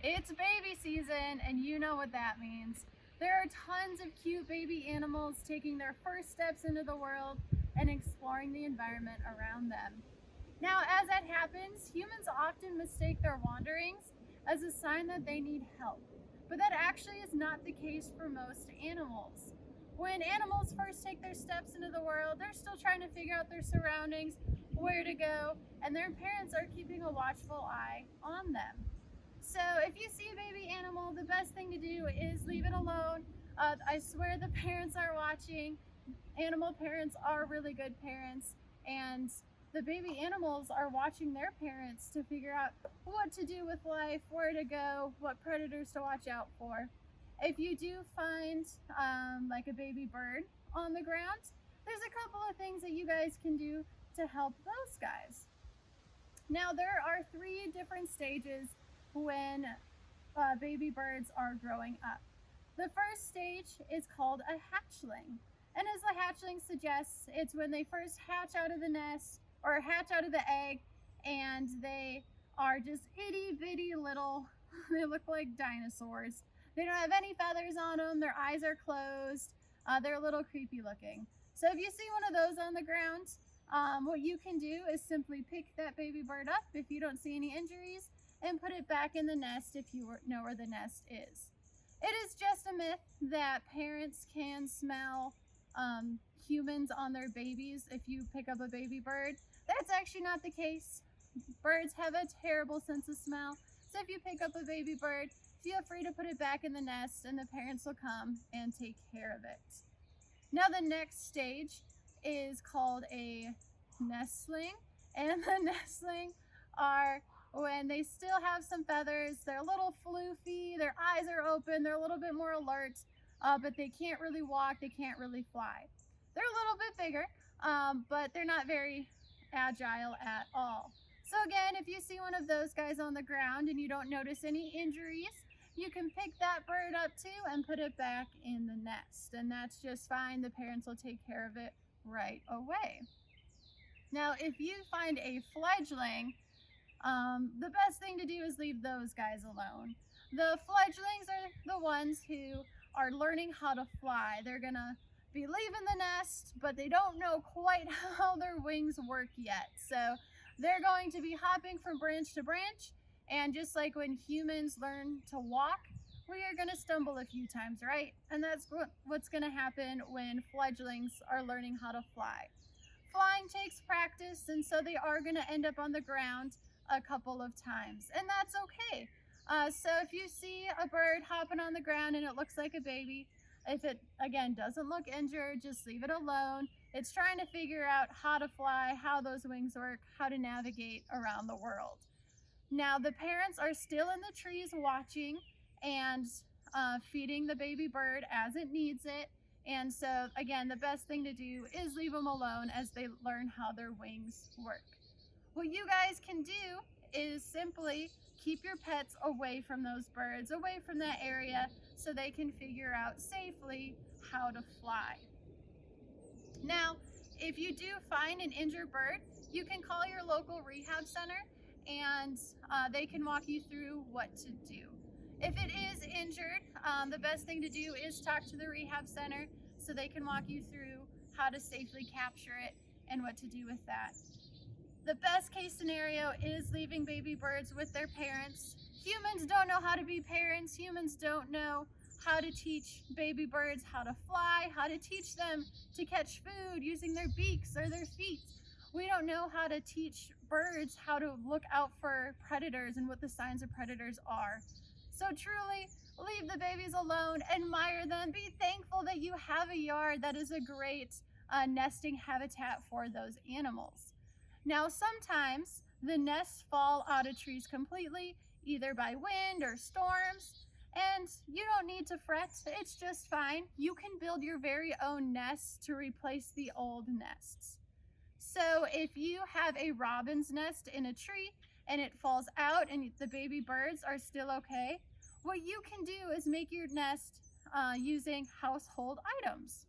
It's baby season, and you know what that means. There are tons of cute baby animals taking their first steps into the world and exploring the environment around them. Now, as that happens, humans often mistake their wanderings as a sign that they need help, but that actually is not the case for most animals. When animals first take their steps into the world, they're still trying to figure out their surroundings, where to go, and their parents are keeping a watchful eye on them. So if you see a baby animal, the best thing to do is leave it alone. I swear the parents are watching. Animal parents are really good parents, and the baby animals are watching their parents to figure out what to do with life, where to go, what predators to watch out for. If you do find like a baby bird on the ground, there's a couple of things that you guys can do to help those guys. Now, there are 3 different stages when baby birds are growing up. The first stage is called a hatchling. And as the hatchling suggests, it's when they first hatch out of the nest or hatch out of the egg, and they are just itty bitty little, they look like dinosaurs. They don't have any feathers on them, their eyes are closed, they're a little creepy looking. So if you see one of those on the ground, what you can do is simply pick that baby bird up if you don't see any injuries and put it back in the nest if you know where the nest is. It is just a myth that parents can smell humans on their babies if you pick up a baby bird. That's actually not the case. Birds have a terrible sense of smell. So if you pick up a baby bird, feel free to put it back in the nest and the parents will come and take care of it. Now the next stage is called a nestling, and the nestling are when they still have some feathers, they're a little floofy, their eyes are open, they're a little bit more alert, but they can't really walk, they can't really fly. They're a little bit bigger, but they're not very agile at all. So again, if you see one of those guys on the ground and you don't notice any injuries, you can pick that bird up too and put it back in the nest. And that's just fine. The parents will take care of it right away. Now, if you find a fledgling, the best thing to do is leave those guys alone. The fledglings are the ones who are learning how to fly. They're gonna be leaving the nest, but they don't know quite how their wings work yet. So they're going to be hopping from branch to branch, and just like when humans learn to walk, we are going to stumble a few times, right? And that's what's going to happen when fledglings are learning how to fly. Flying takes practice, and so they are going to end up on the ground a couple of times, and that's okay. So if you see a bird hopping on the ground and it looks like a baby, if it, again, doesn't look injured, just leave it alone. It's trying to figure out how to fly, how those wings work, how to navigate around the world. Now, the parents are still in the trees watching and feeding the baby bird as it needs it. And so, again, the best thing to do is leave them alone as they learn how their wings work. What you guys can do is simply keep your pets away from those birds, away from that area, so they can figure out safely how to fly. Now, if you do find an injured bird, you can call your local rehab center and they can walk you through what to do. If it is injured, the best thing to do is talk to the rehab center so they can walk you through how to safely capture it and what to do with that. The best case scenario is leaving baby birds with their parents. Humans don't know how to be parents. Humans don't know how to teach baby birds how to fly, how to teach them to catch food using their beaks or their feet. We don't know how to teach birds how to look out for predators and what the signs of predators are. So truly, leave the babies alone, admire them, be thankful that you have a yard that is a great nesting habitat for those animals. Now, sometimes the nests fall out of trees completely, either by wind or storms, and you don't need to fret, it's just fine. You can build your very own nests to replace the old nests. So if you have a robin's nest in a tree and it falls out and the baby birds are still okay, what you can do is make your nest using household items.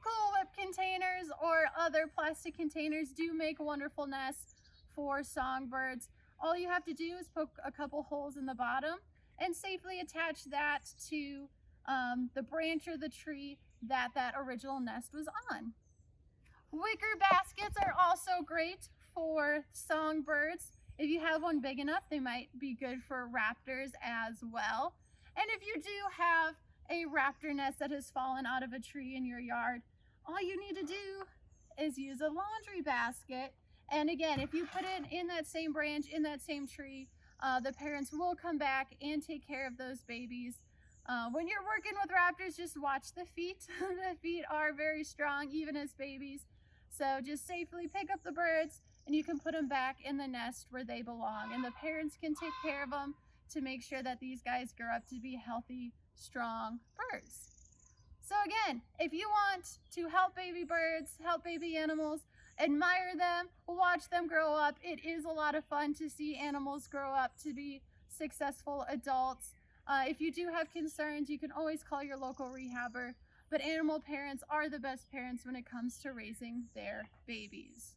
Cool Whip containers or other plastic containers do make wonderful nests for songbirds. All you have to do is poke a couple holes in the bottom and safely attach that to the branch or the tree that original nest was on. Wicker baskets are also great for songbirds. If you have one big enough, they might be good for raptors as well. And if you do have a raptor nest that has fallen out of a tree in your yard, all you need to do is use a laundry basket. And again, if you put it in that same branch, in that same tree, the parents will come back and take care of those babies. When you're working with raptors, just watch the feet. The feet are very strong, even as babies. So just safely pick up the birds and you can put them back in the nest where they belong. And the parents can take care of them to make sure that these guys grow up to be healthy, strong birds. So again, if you want to help baby birds, help baby animals, admire them, watch them grow up, it is a lot of fun to see animals grow up to be successful adults. If you do have concerns, you can always call your local rehabber, but animal parents are the best parents when it comes to raising their babies.